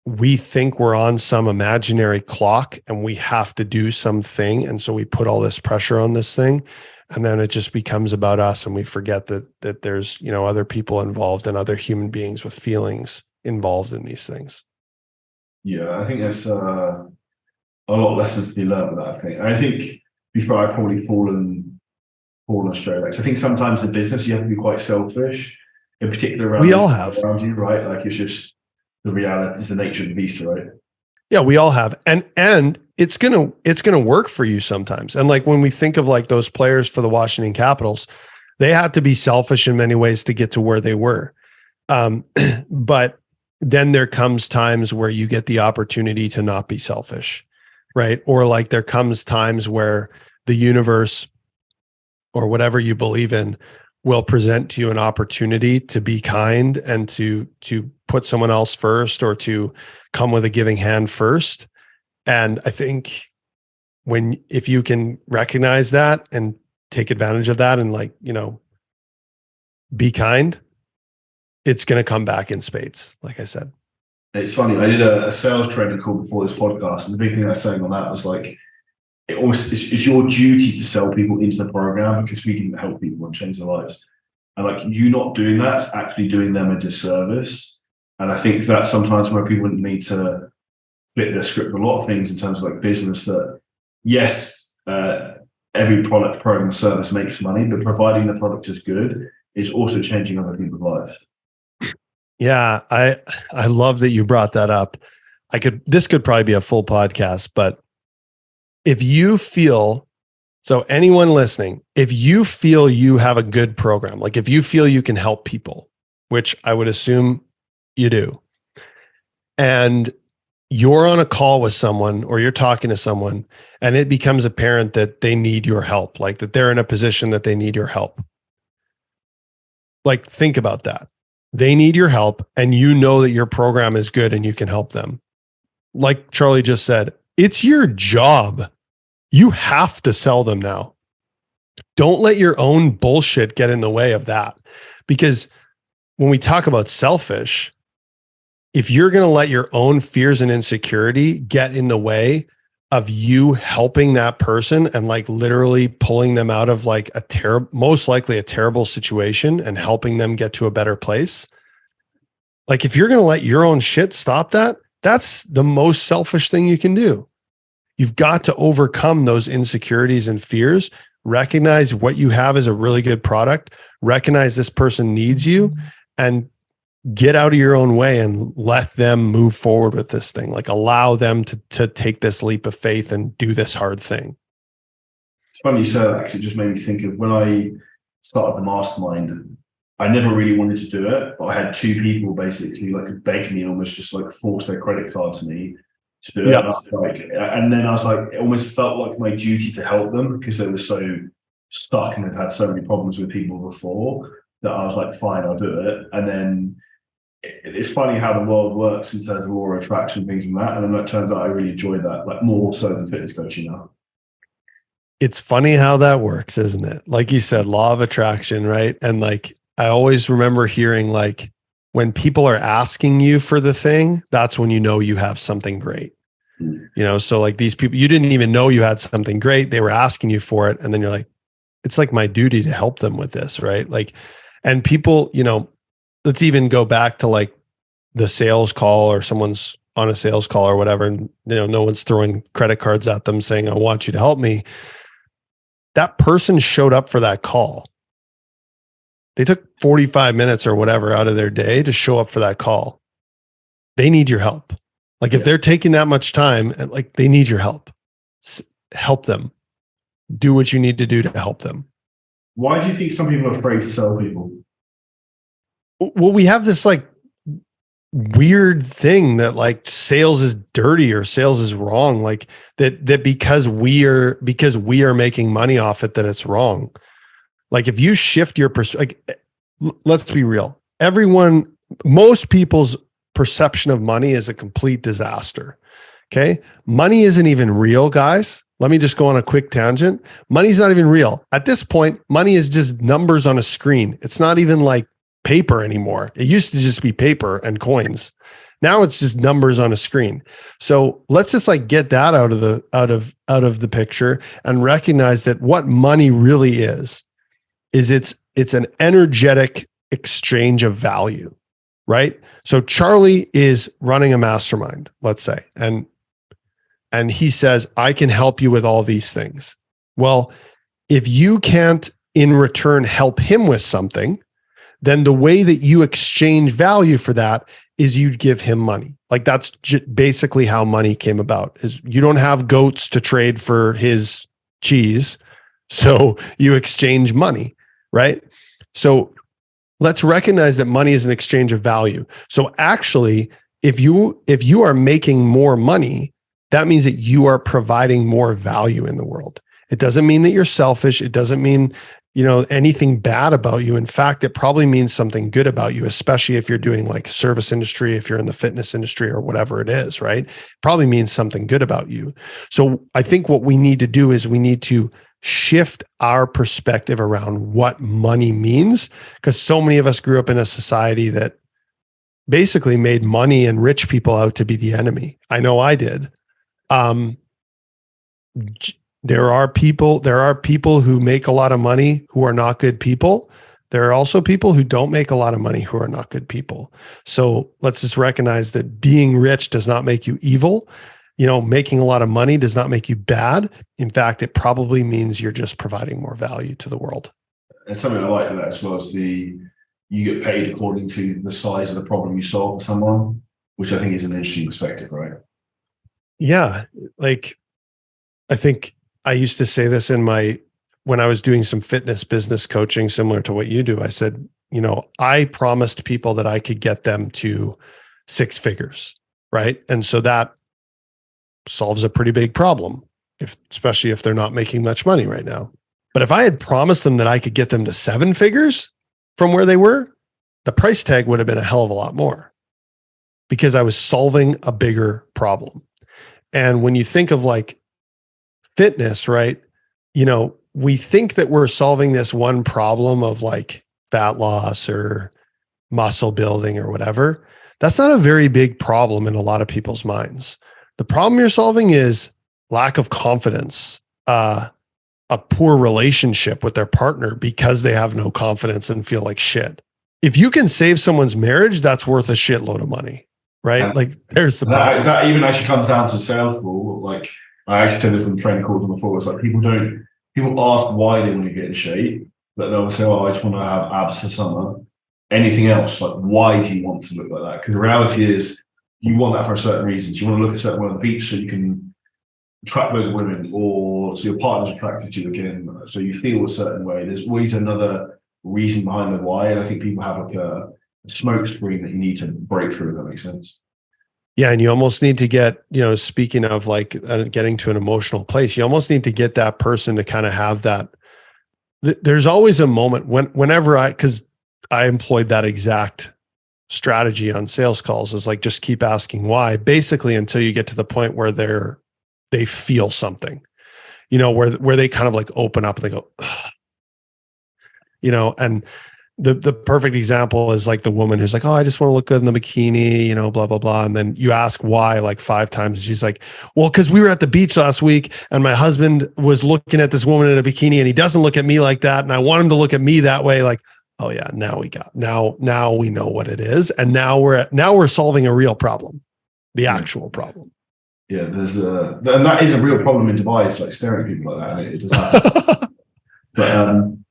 we think we're on some imaginary clock and we have to do something. And so we put all this pressure on this thing. And then it just becomes about us, and we forget that there's, other people involved and other human beings with feelings involved in these things. Yeah, I think there's a lot of lessons to be learned with that, I think. And I think before I probably fallen astray. Like, so I think sometimes in business you have to be quite selfish, in particular around we all have around you, right? Like, it's just the reality, it's the nature of the beast, right? Yeah, we all have. And it's gonna work for you sometimes. And like when we think of like those players for the Washington Capitals, they had to be selfish in many ways to get to where they were. But then there comes times where you get the opportunity to not be selfish, right? Or like there comes times where the universe or whatever you believe in will present to you an opportunity to be kind and to put someone else first, or to come with a giving hand first. And I think if you can recognize that and take advantage of that and be kind, it's going to come back in spades, like I said. It's funny, I did a sales training call before this podcast, and the big thing I was saying on that was like, it's your duty to sell people into the program, because we can help people and change their lives. And like, you not doing that's actually doing them a disservice. And I think that's sometimes where people need to flip their script. A lot of things in terms of like business, that yes, every product, program, service makes money, but providing the product is good is also changing other people's lives. Yeah, I love that you brought that up. This could probably be a full podcast, but if you feel, so anyone listening, if you feel you have a good program, like if you feel you can help people, which I would assume you do, and you're on a call with someone or you're talking to someone and it becomes apparent that they need your help, like that they're in a position that they need your help. Like, think about that. They need your help and you know that your program is good and you can help them. Like Charlie just said, it's your job. You have to sell them now. Don't let your own bullshit get in the way of that. Because when we talk about selfish, if you're going to let your own fears and insecurity get in the way of you helping that person and like literally pulling them out of like most likely a terrible situation and helping them get to a better place. Like, if you're going to let your own shit stop that, that's the most selfish thing you can do. You've got to overcome those insecurities and fears, recognize what you have is a really good product, recognize this person needs you, and get out of your own way and let them move forward with this thing. Like, allow them to take this leap of faith and do this hard thing. It's funny you say that, because it just made me think of when I started the mastermind. I never really wanted to do it, but I had two people basically like beg me, almost just like force their credit card to me to do it. And then I was like, it almost felt like my duty to help them, because they were so stuck and had had so many problems with people before, that I was like, fine, I'll do it. And then it's funny how the world works in terms of law of attraction, things like that. And then it turns out I really enjoyed that, like more so than fitness coaching now. It's funny how that works, isn't it? Like you said, law of attraction, right? And like, I always remember hearing like, when people are asking you for the thing, that's when you know you have something great. So like these people, you didn't even know you had something great. They were asking you for it. And then you're like, it's like my duty to help them with this, right? Like, and people, let's even go back to like the sales call, or someone's on a sales call or whatever, and no one's throwing credit cards at them saying, I want you to help me. That person showed up for that call. They took 45 minutes or whatever out of their day to show up for that call. They need your help. Like, if they're taking that much time, like, they need your help. Help them. Do what you need to do to help them. Why do you think some people are afraid to sell people? Well, we have this like weird thing that like sales is dirty or sales is wrong. Like that because we are making money off it, that it's wrong. Like if you shift your let's be real. Most people's perception of money is a complete disaster. Okay. Money isn't even real, guys. Let me just go on a quick tangent. Money's not even real. At this point, money is just numbers on a screen. It's not even like paper anymore. It used to just be paper and coins. Now it's just numbers on a screen. So let's just like get that out of the picture and recognize that what money really is it's an energetic exchange of value, right? So Charlie is running a mastermind, let's say, and he says, I can help you with all these things. Well, if you can't in return help him with something, then the way that you exchange value for that is you'd give him money. Like that's basically how money came about. Is you don't have goats to trade for his cheese, so you exchange money, right? So let's recognize that money is an exchange of value. So actually, if you are making more money, that means that you are providing more value in the world. It doesn't mean that you're selfish. It doesn't mean, anything bad about you. In fact, it probably means something good about you, especially if you're doing like service industry, if you're in the fitness industry or whatever it is, right? It probably means something good about you. So I think what we need to do is we need to shift our perspective around what money means, because so many of us grew up in a society that basically made money and rich people out to be the enemy. I know I did. There are people who make a lot of money who are not good people. There are also people who don't make a lot of money who are not good people. So let's just recognize that being rich does not make you evil. Making a lot of money does not make you bad. In fact, it probably means you're just providing more value to the world. And something I like with that as well is you get paid according to the size of the problem you solve for someone, which I think is an interesting perspective, right? Yeah. Like, I think I used to say this when I was doing some fitness business coaching, similar to what you do. I said, I promised people that I could get them to 6 figures, right? And so that solves a pretty big problem, especially if they're not making much money right now. But if I had promised them that I could get them to 7 figures from where they were, the price tag would have been a hell of a lot more, because I was solving a bigger problem. And when you think of like fitness, right? We think that we're solving this one problem of like fat loss or muscle building or whatever. That's not a very big problem in a lot of people's minds. The problem you're solving is lack of confidence, a poor relationship with their partner because they have no confidence and feel like shit. If you can save someone's marriage, that's worth a shitload of money, right? And like there's the problem. That even actually comes down to sales call. Like I actually said this on training calls before. It's like people ask why they want to get in shape, but they'll say, "Oh, I just want to have abs for summer." Anything else? Like, why do you want to look like that? Because the reality is, you want that for certain reasons. You want to look a certain way on the beach so you can attract loads of women, or so your partner's attracted to you again, so you feel a certain way. There's always another reason behind the why, and I think people have like a smoke screen that you need to break through. If that makes sense. Yeah. And you almost need to get, speaking of like getting to an emotional place, you almost need to get that person to kind of have that. There's always a moment because I employed that exact strategy on sales calls, is like, just keep asking why, basically until you get to the point where they feel something, where they kind of like open up and they go, ugh. And the perfect example is like the woman who's like, oh, I just want to look good in the bikini, blah, blah, blah. And then you ask why like 5 times. And she's like, well, because we were at the beach last week and my husband was looking at this woman in a bikini and he doesn't look at me like that. And I want him to look at me that way. Like, oh yeah, now we know what it is. And now we're solving a real problem, the actual problem. Yeah, and that is a real problem in Dubai. It's like staring at people like that. And it does happen.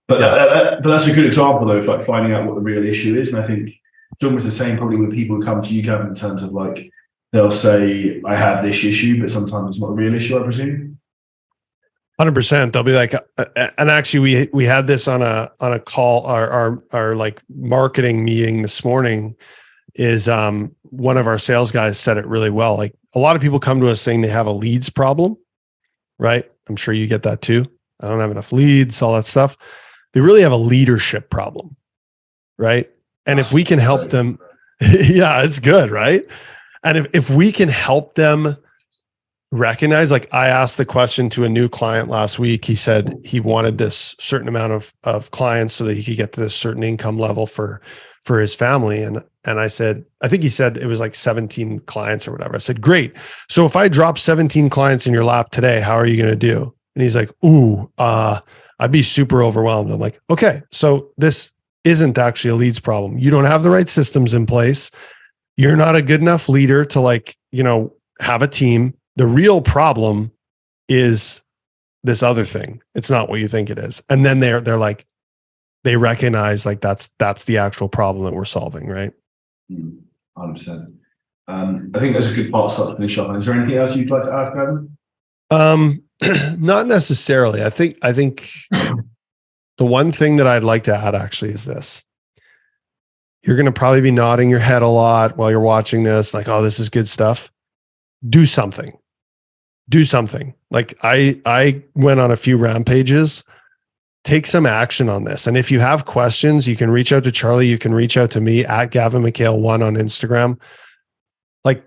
But that's a good example though of like finding out what the real issue is. And I think it's almost the same probably with people who come to you, Gavin, in terms of like, they'll say, I have this issue, but sometimes it's not a real issue, I presume. 100%. They'll be like, and actually we had this on a call, our like marketing meeting this morning. Is one of our sales guys said it really well. Like, a lot of people come to us saying they have a leads problem, right? I'm sure you get that too. I don't have enough leads, all that stuff. they really have a leadership problem, right? And if we can help them, yeah, it's good, right? And if we can help them recognize, like I asked the question to a new client last week, he said he wanted this certain amount of clients so that he could get to this certain income level for his family. And I said, I think he said it was like 17 clients or whatever. I said, great. So if I drop 17 clients in your lap today, how are you going to do? And he's like, I'd be super overwhelmed. I'm like, okay, so this isn't actually a leads problem. You don't have the right systems in place. You're not a good enough leader to like, have a team. The real problem is this other thing. It's not what you think it is. And then they're like, they recognize like that's the actual problem that we're solving, right? 100%. I think that's a good part to start to finish up. Is there anything else you'd like to add, Gavin? Not necessarily. I think the one thing that I'd like to add actually is this. You're going to probably be nodding your head a lot while you're watching this, like, oh, this is good stuff. Do something. Like I went on a few rampages. Take some action on this. And if you have questions, you can reach out to Charlie. You can reach out to me at Gavin Mchale 1 on Instagram. Like,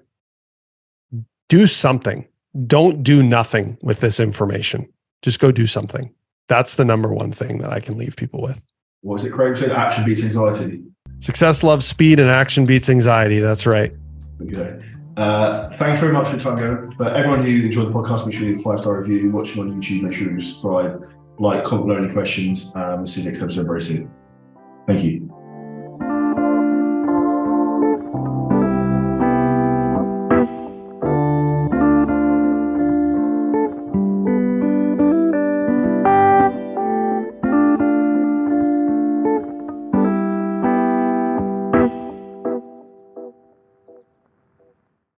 do something. Don't do nothing with this information. Just go do something. That's the number one thing that I can leave people with. What was it, Craig said? Action beats anxiety. Success loves speed and action beats anxiety. That's right. Okay. Thanks very much for your time, Gavin. For everyone who enjoyed the podcast, make sure you leave a 5-star review. Watching on YouTube, make sure you subscribe, like, comment below any questions. See you next episode very soon. Thank you.